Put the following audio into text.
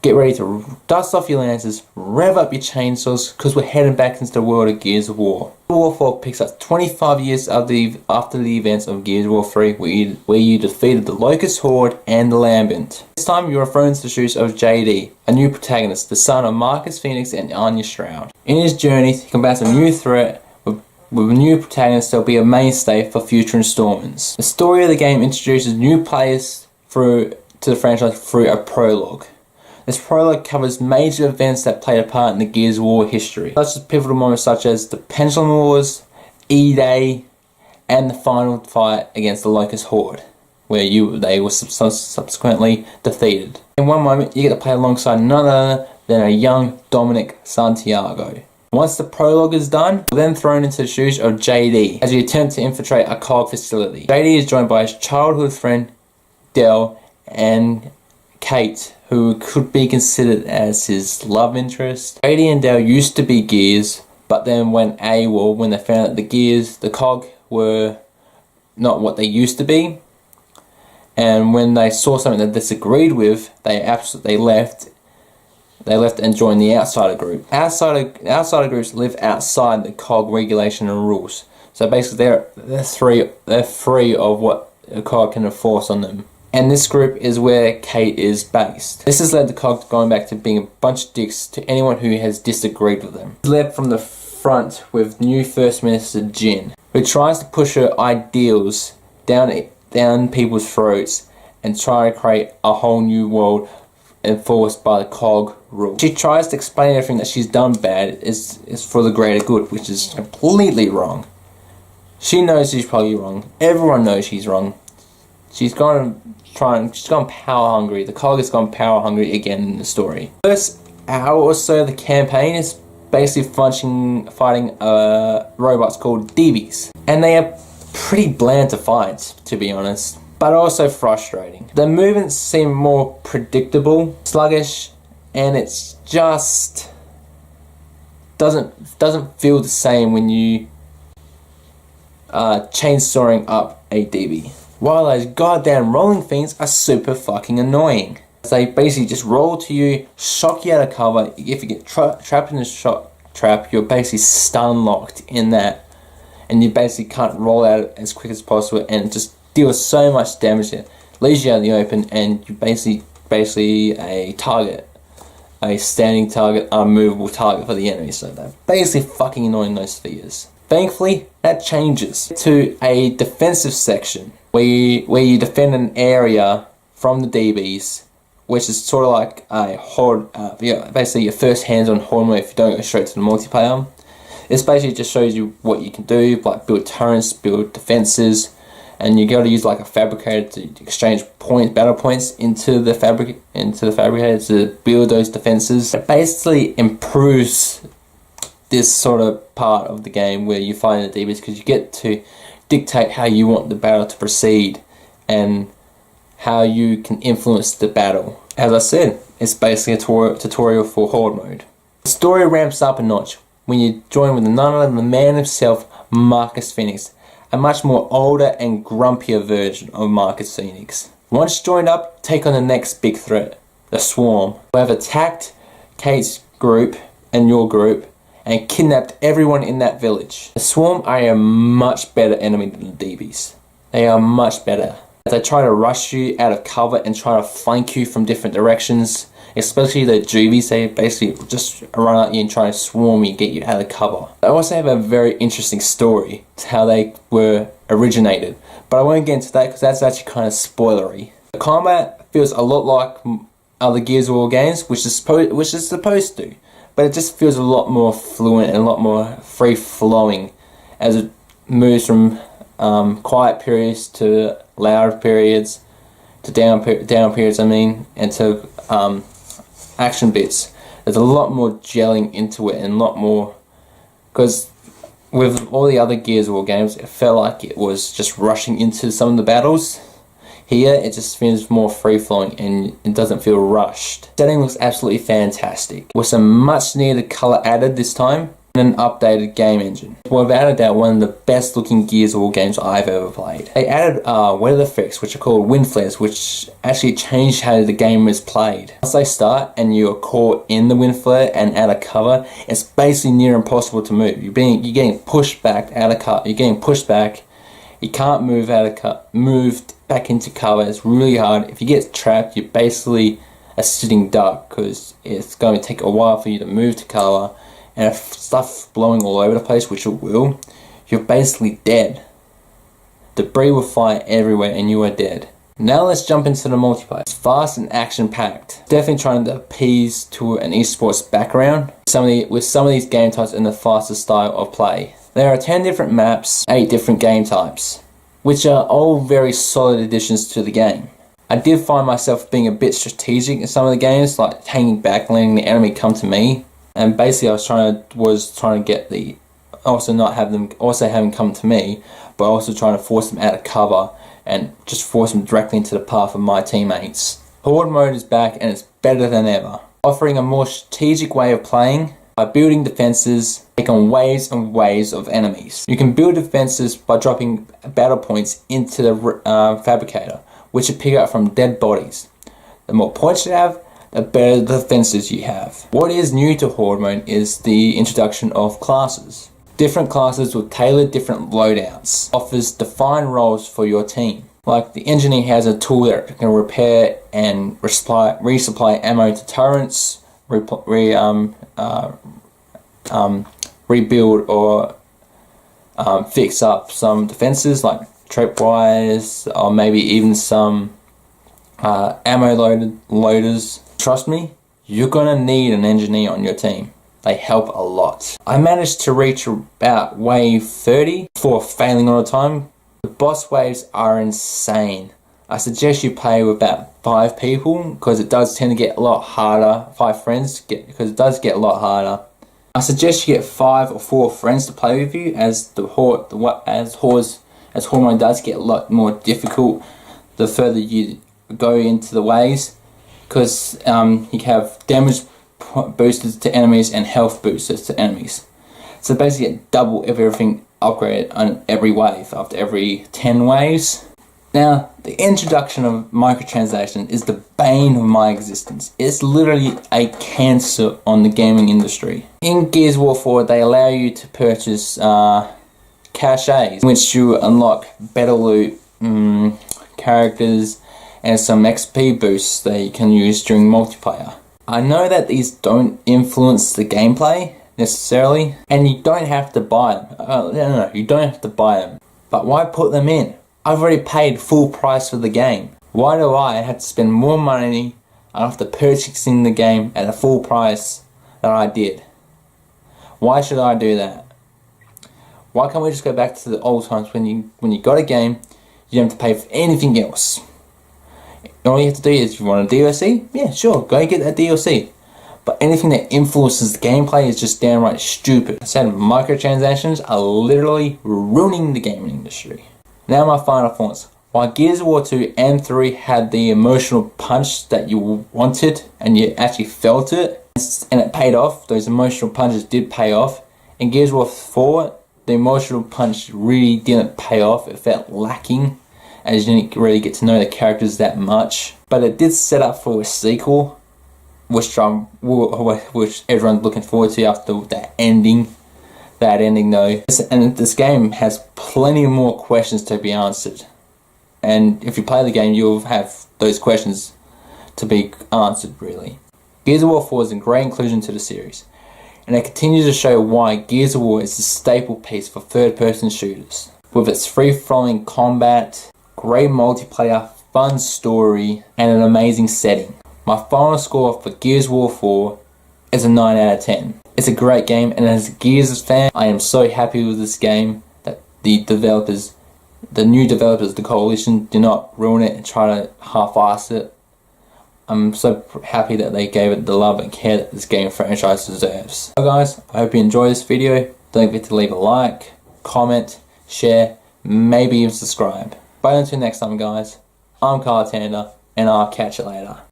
Get ready to dust off your lances, rev up your chainsaws, because we're heading back into the world of Gears of War. War 4 picks up 25 years after the events of Gears of War 3, where you defeated the Locust Horde and the Lambent. This time you are thrown into the shoes of JD, a new protagonist, the son of Marcus Phoenix and Anya Shroud. In his journey, he combats a new threat with a new protagonist that will be a mainstay for future installments. The story of the game introduces new players to the franchise through a prologue. This prologue covers major events that played a part in the Gears of War history, such as pivotal moments such as the Pendulum Wars, E-Day, and the final fight against the Locust Horde, where they were subsequently defeated. In one moment, you get to play alongside none other than a young Dominic Santiago. Once the prologue is done, you're then thrown into the shoes of JD as you attempt to infiltrate a COG facility. JD is joined by his childhood friend, Del, and Kate, who could be considered as his love interest. JD and Del used to be Gears, but then went AWOL when they found that the COG were not what they used to be. And when they saw something that they disagreed with, they left. They left and joined the Outsider group. Outsider groups live outside the COG regulation and rules. So basically, they're free of what the COG can enforce on them. And this group is where Kate is based. This has led the COG going back to being a bunch of dicks to anyone who has disagreed with them. It's led from the front with new First Minister Jin, who tries to push her ideals down people's throats and try to create a whole new world enforced by the COG rules. She tries to explain everything that she's done bad is for the greater good, which is completely wrong. She knows she's probably wrong. Everyone knows she's wrong. She's gone power hungry. The COG has gone power hungry again in the story. First hour or so, the campaign is basically fighting robots called DBs, and they are pretty bland to fight, to be honest, but also frustrating. The movements seem more predictable, sluggish, and it's just doesn't feel the same when you chainsawing up a DB. While those goddamn rolling things are super fucking annoying. They basically just roll to you, shock you out of cover. If you get trapped in a shock trap, you're basically stun locked in that, and you basically can't roll out as quick as possible, and it just deals so much damage. It leaves you out in the open, and you basically a target, a standing target, unmovable target for the enemy. So they're basically fucking annoying, those spheres. Thankfully, that changes to a defensive section where you defend an area from the DBs, which is sort of like a horde, basically your first hands-on horde mode if you don't go straight to the multiplayer. This basically just shows you what you can do, like build turrets, build defenses, and you got to use like a fabricator to exchange battle points into the fabricator to build those defenses. It basically improves this sort of part of the game where you find the DBs, because you get to dictate how you want the battle to proceed and how you can influence the battle. As I said, it's basically a tutorial for Horde mode. The story ramps up a notch when you join with none other than the man himself, Marcus Phoenix, a much more older and grumpier version of Marcus Phoenix. Once joined up, take on the next big threat, the Swarm, who have attacked Kate's group and your group and kidnapped everyone in that village. The Swarm are a much better enemy than the DBs. They are much better. They try to rush you out of cover and try to flank you from different directions, especially the Juvies. They basically just run at you and try to swarm you and get you out of cover. They also have a very interesting story to how they were originated, but I won't get into that because that's actually kind of spoilery. The combat feels a lot like other Gears of War games, which is supposed to. But it just feels a lot more fluent and a lot more free-flowing as it moves from quiet periods to loud periods to down periods, and to action bits. There's a lot more gelling into it and a lot more, because with all the other Gears of War games, it felt like it was just rushing into some of the battles. Here, it just feels more free-flowing and it doesn't feel rushed. The setting looks absolutely fantastic, with some much needed colour added this time. and an updated game engine. Without a doubt, one of the best looking Gears of War games I've ever played. They added weather effects, which are called wind flares, which actually changed how the game is played. Once they start and you're caught in the wind flare and out of cover, it's basically near impossible to move. You're getting pushed back out of cover. You're getting pushed back. You can't move moved back into cover. It's really hard. If you get trapped, you're basically a sitting duck, because it's going to take a while for you to move to cover, and if stuff's blowing all over the place, which it will, you're basically dead. Debris will fly everywhere and you are dead. Now let's jump into the multiplayer. It's fast and action-packed. Definitely trying to appease to an esports background with some of these game types in the fastest style of play. There are 10 different maps, 8 different game types, which are all very solid additions to the game. I did find myself being a bit strategic in some of the games, like hanging back, letting the enemy come to me, and basically I was trying to get the having come to me, but also trying to force them out of cover and just force them directly into the path of my teammates. Horde mode is back and it's better than ever, offering a more strategic way of playing by building defenses, take on waves and waves of enemies. You can build defenses by dropping battle points into the fabricator, which you pick up from dead bodies. The more points you have, the better the defenses you have. What is new to Horde mode is the introduction of classes. Different classes with tailored different loadouts. Offers defined roles for your team. Like the engineer has a tool that can repair and resupply ammo to turrets, rebuild or fix up some defenses like tripwires, or maybe even some ammo loaders. Trust me, you're gonna need an engineer on your team. They help a lot. I managed to reach about wave 30 before failing all the time. The boss waves are insane. I suggest you play with about 5 people, because it does tend to get a lot harder. 5 friends, because it does get a lot harder. I suggest you get 5 or 4 friends to play with you, as Horde mode does get a lot more difficult the further you go into the waves, because you have damage boosters to enemies and health boosters to enemies. So basically get double everything upgraded on every wave after every 10 waves. Now, the introduction of microtransactions is the bane of my existence. It's literally a cancer on the gaming industry. In Gears of War 4, they allow you to purchase caches, in which you unlock better loot, characters, and some XP boosts that you can use during multiplayer. I know that these don't influence the gameplay necessarily, and you don't have to buy them. No, you don't have to buy them. But why put them in? I've already paid full price for the game. Why do I have to spend more money after purchasing the game at a full price than I did? Why should I do that? Why can't we just go back to the old times when you got a game, you don't have to pay for anything else? All you have to do is, if you want a DLC, yeah, sure, go and get that DLC. But anything that influences the gameplay is just downright stupid. I said microtransactions are literally ruining the gaming industry. Now my final thoughts. While Gears of War 2 and 3 had the emotional punch that you wanted and you actually felt it, and it paid off, those emotional punches did pay off. In Gears of War 4, the emotional punch really didn't pay off. It felt lacking, as you didn't really get to know the characters that much. But it did set up for a sequel, which everyone's looking forward to after that ending. That ending though. And this game has plenty more questions to be answered. And if you play the game, you'll have those questions to be answered, really. Gears of War 4 is a great inclusion to the series, and it continues to show why Gears of War is a staple piece for third-person shooters. With its free-flowing combat, great multiplayer, fun story, and an amazing setting. My final score for Gears of War 4 is a 9 out of 10. It's a great game, and as a Gears fan, I am so happy with this game that the new developers, the Coalition, do not ruin it and try to half-ass it. I'm so happy that they gave it the love and care that this game franchise deserves. So guys, I hope you enjoyed this video. Don't forget to leave a like, comment, share, maybe even subscribe. But until next time guys, I'm Carl Tander, and I'll catch you later.